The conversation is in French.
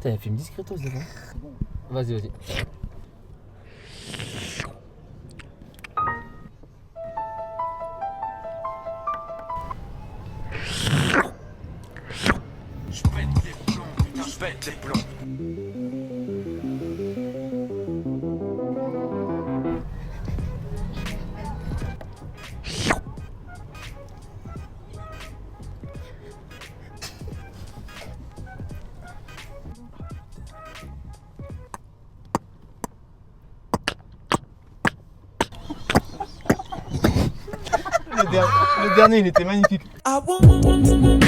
t'avais fait une discretos devant. Vas-y. Je pète les plombs. Le dernier, il était magnifique. I want